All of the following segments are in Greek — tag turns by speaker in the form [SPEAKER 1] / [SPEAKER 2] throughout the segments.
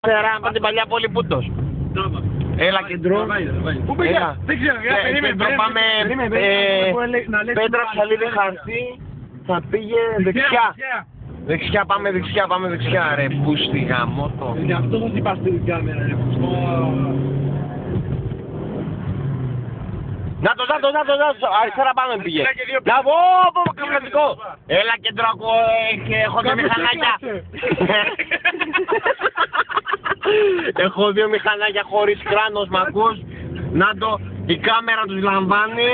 [SPEAKER 1] Από την παλιά πόλη Πούτος. Έλα κεντρό.
[SPEAKER 2] Πού πήγα? Δεν ξέρω.
[SPEAKER 1] Πάμε Πέτρα Ψαλίδη Χαρτί. Θα πήγε δεξιά. Δεξιά, πάμε δεξιά ρε πούστη γαμώτο.
[SPEAKER 2] Αυτό θα είπα στην κάμερα ρε πούστο.
[SPEAKER 1] Να το, αριστερά πάμε πήγε. Να πω, καμπλατικό. Έλα κέντρο, έχω δύο μηχανάκια. Έχω δύο μηχανάκια χωρίς κράνος, μ' ακούς. Να το, η κάμερα τους λαμβάνει.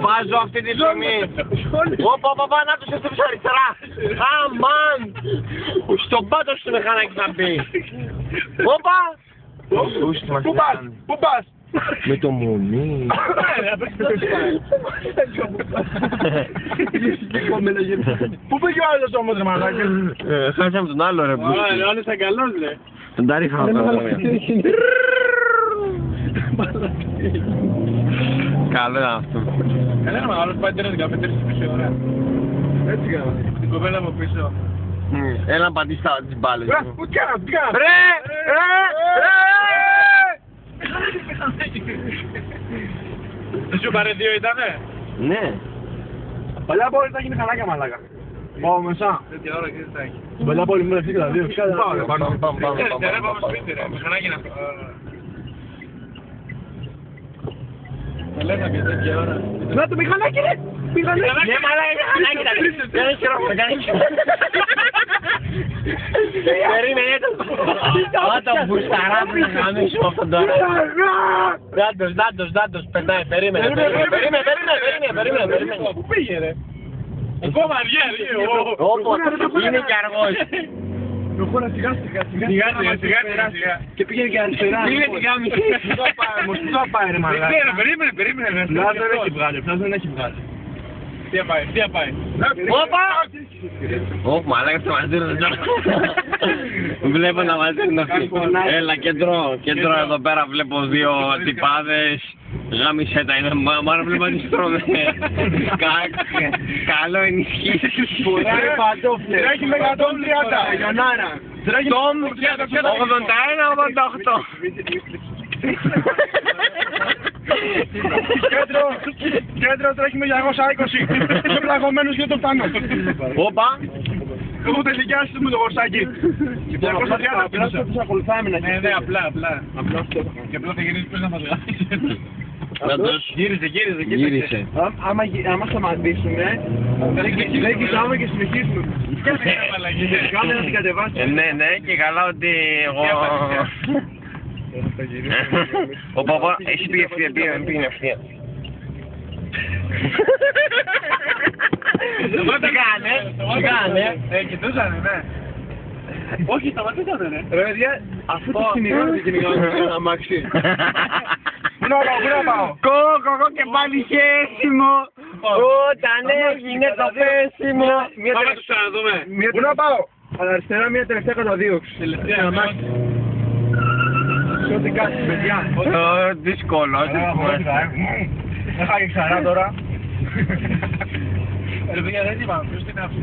[SPEAKER 1] Βάζω αυτή τη στιγμή. Όπα, να τους έστρεψε αριστερά. Αμάν. Στον πάτο του μηχανάκι θα μπει. Όπα.
[SPEAKER 2] Πού πας?
[SPEAKER 1] Με το μουνί.
[SPEAKER 2] Πού πήγε ο άλλος όμως ρε μαλάκα?
[SPEAKER 1] Χάσαμε τον άλλο ρε που.
[SPEAKER 2] Ο άλλος ήταν καλός ρε.
[SPEAKER 1] Τον τάριχα αυτό. Καλό είναι αυτό.
[SPEAKER 2] Καλά είναι άλλος πάει 15 πίσω ώρα. Έτσι κάνω. Την κοπέλα από πίσω.
[SPEAKER 1] Έλα να πατήσεις τις μπάλες.
[SPEAKER 2] Πού τι κάνω?
[SPEAKER 1] Ρε!
[SPEAKER 2] Δεν σου πάρε δύο ήτανε?
[SPEAKER 1] Ναι.
[SPEAKER 2] Παλιά πόλη θα έχει μηχανάκια μαλάκα. Πάω μέσα. Τέτοια ώρα και δεν θα έχει. Παλιά πόλη μου έφυγε τα δύο.
[SPEAKER 1] Πάμε.
[SPEAKER 2] Πάμε σπίτι ρε, μηχανάκι να Λέμε και τέτοια ώρα. Να το μηχανάκι ρε! Μηχανάκι!
[SPEAKER 1] Ναι μαλάκα μηχανάκι θα δεις. Δεν έχει χειρόφωνο, κάνεις. Περίμενε το. Όταν μπουσταράπη να χαμίσουμε αυτόν τώρα. Δάντος, περνάει, περίμενε.
[SPEAKER 2] Πού πήγε ρε? Εγώ βαριέρι.
[SPEAKER 1] Όπως, είναι και αργός.
[SPEAKER 2] Προχώρα σιγά. Και πήγαινε και αριστερά.
[SPEAKER 1] Πήγαινε και γάμισε.
[SPEAKER 2] Πού θα πάει ρε μαλάκα? Περίμενε. Αυτός δεν έχει βγάλει. Τι θα πάει?
[SPEAKER 1] Όπα! Ωπ, μαλάκα στο μαζίρουν τώρα. Βλέπω να μαζίρουν αυτοί. Έλα κέντρο εδώ πέρα βλέπω δύο τυπάδες. Γάμισε τα είναι μάρα βλέπω να τις τρώμε. Καλό ενισχύσεις.
[SPEAKER 2] Πουράει παντόφλες. Τρέχει με 130. Γιονάρα.
[SPEAKER 1] Τόμ 81-88.
[SPEAKER 2] Κέντρο τρέχει με 220. Είσαι πλαγωμένος για το πάνω.
[SPEAKER 1] Όπα.
[SPEAKER 2] Έχω τελικιάσει με το γορσάκι. 230 πίσω. Τους ακολουθάμε να γίνει. Ναι, απλά. Και απλά θα γυρίσει πες να μας γράφεις.
[SPEAKER 1] Γύρισε.
[SPEAKER 2] Άμα σταματήσουμε, δεν κοιτάμε και συνεχίσουμε. Κάνε να την κατεβάσει.
[SPEAKER 1] Ναι, και καλά ότι εγώ... Ο παπά, εσύ πήγε ευθεία. Τι κάνε.
[SPEAKER 2] Κοιτούσανε, ναι. Όχι, σταματήσανε, ναι. Ρε παιδιά, αφού το κυνηγάνε ένα αμάξι. Πού να πάω.
[SPEAKER 1] Κόκο και πάλι χέσιμο. Όταν έγινε το πέσιμο.
[SPEAKER 2] Πάμε να τους ξαναδούμε. Πού να πάω. Αριστερά μια τελευταία καταδίωξη. Τελευταία αμάξι. Σε ό,τι κάτσεις παιδιά.
[SPEAKER 1] Δύσκολο.
[SPEAKER 2] Έχαγε ξανά τώρα. Ρε παιδιά δεν είπαμε, ποιος είναι αυτό.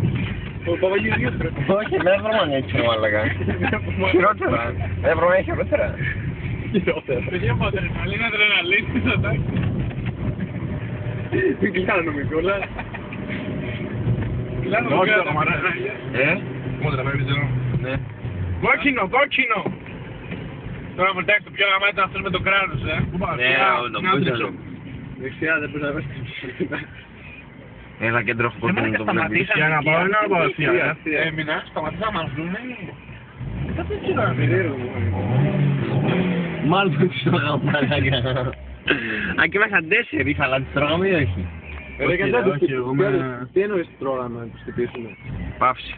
[SPEAKER 2] Ο Παπαγιώργιος πρέπει.
[SPEAKER 1] Όχι, δεν βρούμε έτσι ρε μαλακά. Χειρότερα. Δεν βρούμε χειρότερα.
[SPEAKER 2] Παιδιά μου αδρεναλίνη θα τάξει. Τι κλάνω Μικόλα. Κλάνω Μικόλα. Μόνο τραβεύεις εδώ. Ναι. Κόκκινο. Τώρα μου εντάξει το πιο γαμά ήταν αυτός με το κράνος,
[SPEAKER 1] νομίζω.
[SPEAKER 2] Δεξιά δεν μπορεί να βάζει.
[SPEAKER 1] Έλα κέντρο έχω να το βλέπεις.
[SPEAKER 2] Για να πάω να πάω αστεία. Έμεινα, σταματήσα να μας δούνε. Κάτι έτσι να περίεργο.
[SPEAKER 1] Μάλλον δεν τις τρώγαμε μαλάκα. Αν και ήμασταν 4, αλλά τις τρώγαμε ή όχι.
[SPEAKER 2] Τι εννοείς τρώγαμε να τους χτυπήσουμε.
[SPEAKER 1] Παύση.